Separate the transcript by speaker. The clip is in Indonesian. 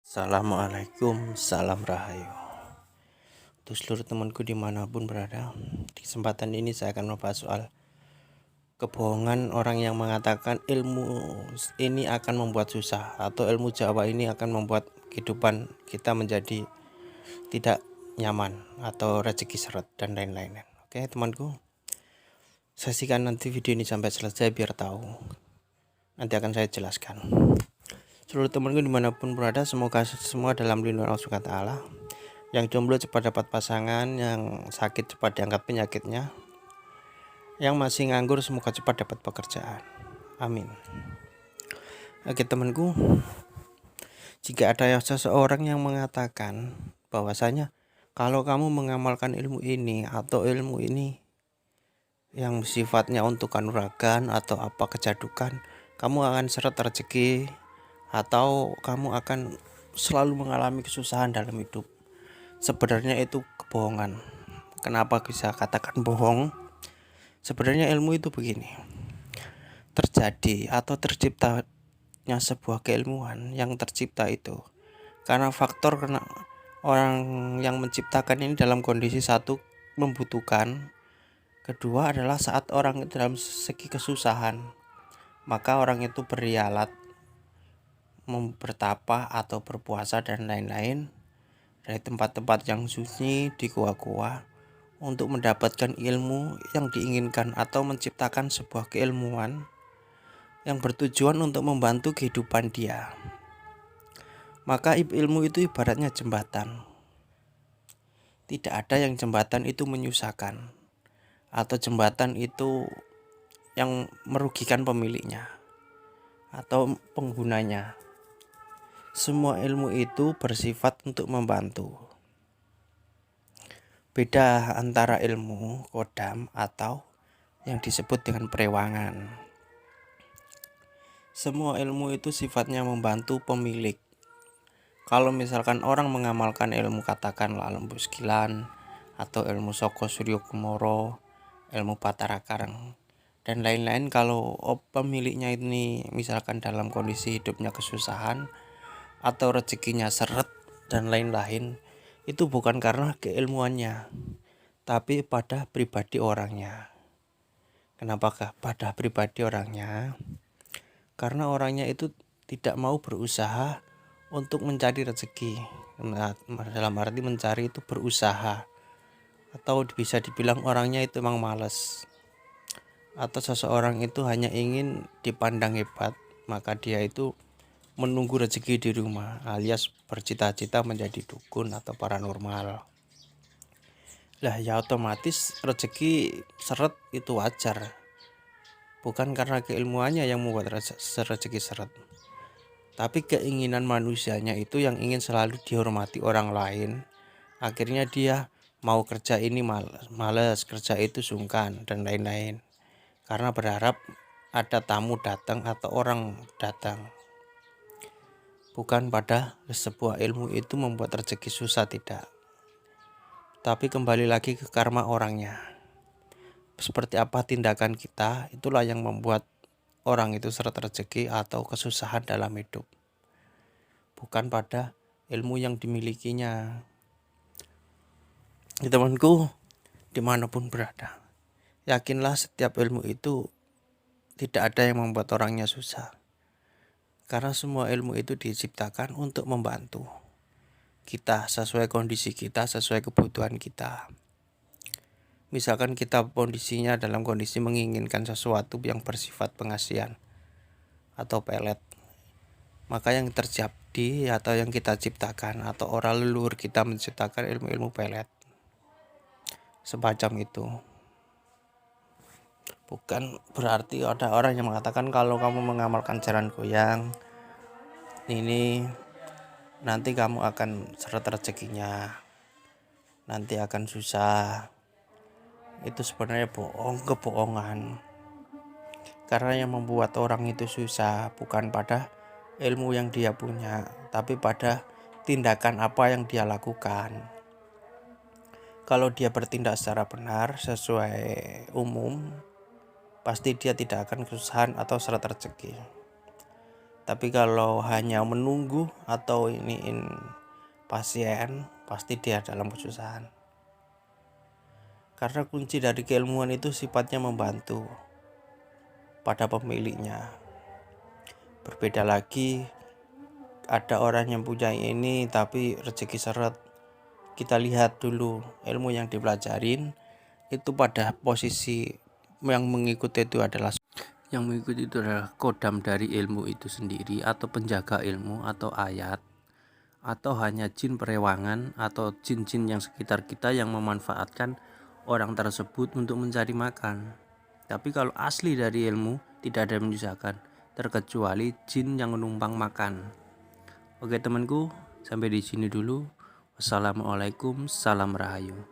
Speaker 1: Assalamualaikum, salam rahayu. Untuk seluruh temanku dimanapun berada, di kesempatan ini saya akan membahas soal kebohongan orang yang mengatakan ilmu ini akan membuat susah, atau ilmu Jawa ini akan membuat kehidupan kita menjadi tidak nyaman, atau rezeki seret dan lain-lain. Oke temanku, saksikan nanti video ini sampai selesai biar tahu. Nanti akan saya jelaskan. Seluruh temanku dimanapun berada, semoga semua dalam lindungan Allah SWT. Yang jomblo cepat dapat pasangan, yang sakit cepat diangkat penyakitnya, yang masih nganggur semoga cepat dapat pekerjaan. Amin. Oke temanku, jika ada seseorang yang mengatakan bahwasanya kalau kamu mengamalkan ilmu ini atau ilmu ini yang sifatnya untuk kanuragan atau apa kejadukan, kamu akan seret rezeki atau kamu akan selalu mengalami kesusahan dalam hidup. Sebenarnya itu kebohongan. Kenapa bisa katakan bohong? Sebenarnya ilmu itu begini. Terjadi atau terciptanya sebuah keilmuan yang tercipta itu karena faktor orang yang menciptakan ini dalam kondisi satu membutuhkan, kedua adalah saat orang itu dalam segi kesusahan, maka orang itu berialat bertapa atau berpuasa dan lain-lain dari tempat-tempat yang sunyi di gua-gua untuk mendapatkan ilmu yang diinginkan atau menciptakan sebuah keilmuan yang bertujuan untuk membantu kehidupan dia. Maka ilmu itu ibaratnya jembatan. Tidak ada yang jembatan itu menyusahkan atau jembatan itu yang merugikan pemiliknya atau penggunanya. Semua ilmu itu bersifat untuk membantu. Beda antara ilmu kodam atau yang disebut dengan perewangan. Semua ilmu itu sifatnya membantu pemilik. Kalau misalkan orang mengamalkan ilmu katakanlah lembu sekilan atau ilmu Soko Suryo Kumoro, ilmu Batara Karang dan lain-lain, kalau pemiliknya ini misalkan dalam kondisi hidupnya kesusahan atau rezekinya seret dan lain-lain, itu bukan karena keilmuannya, tapi pada pribadi orangnya. Kenapakah pada pribadi orangnya? Karena orangnya itu tidak mau berusaha untuk mencari rezeki. Dalam arti mencari itu berusaha, atau bisa dibilang orangnya itu memang malas, atau seseorang itu hanya ingin dipandang hebat, maka dia itu menunggu rezeki di rumah, alias bercita-cita menjadi dukun atau paranormal. Lah ya otomatis rezeki seret itu wajar. Bukan karena keilmuannya yang membuat rezeki seret, tapi keinginan manusianya itu yang ingin selalu dihormati orang lain. Akhirnya dia mau kerja ini males, kerja itu sungkan dan lain-lain, karena berharap ada tamu datang atau orang datang. Bukan pada sebuah ilmu itu membuat rezeki susah, tidak. Tapi kembali lagi ke karma orangnya. Seperti apa tindakan kita, itulah yang membuat orang itu seret rezeki atau kesusahan dalam hidup. Bukan pada ilmu yang dimilikinya. Temanku, dimanapun berada, yakinlah setiap ilmu itu tidak ada yang membuat orangnya susah. Karena semua ilmu itu diciptakan untuk membantu kita sesuai kondisi kita, sesuai kebutuhan kita. Misalkan kita kondisinya dalam kondisi menginginkan sesuatu yang bersifat pengasihan atau pelet, maka yang terjadi atau yang kita ciptakan atau orang leluhur kita menciptakan ilmu-ilmu pelet semacam itu. Bukan berarti ada orang yang mengatakan kalau kamu mengamalkan jalan goyang ini nanti kamu akan seret rezekinya, nanti akan susah. Itu sebenarnya kebohongan. Karena yang membuat orang itu susah bukan pada ilmu yang dia punya, tapi pada tindakan apa yang dia lakukan. Kalau dia bertindak secara benar sesuai umum, pasti dia tidak akan kesusahan atau seret rezeki. Tapi kalau hanya menunggu atau iniin pasien, pasti dia dalam kesusahan. Karena kunci dari keilmuan itu sifatnya membantu pada pemiliknya. Berbeda lagi, ada orang yang punya ini tapi rezeki seret. Kita lihat dulu ilmu yang dipelajarin itu pada posisi yang mengikuti itu adalah kodam dari ilmu itu sendiri, atau penjaga ilmu, atau ayat, atau hanya jin perewangan atau jin-jin yang sekitar kita yang memanfaatkan orang tersebut untuk mencari makan. Tapi kalau asli dari ilmu tidak ada yang menyusahkan, terkecuali jin yang menumpang makan. Oke temanku, sampai di sini dulu. Wassalamualaikum, salam rahayu.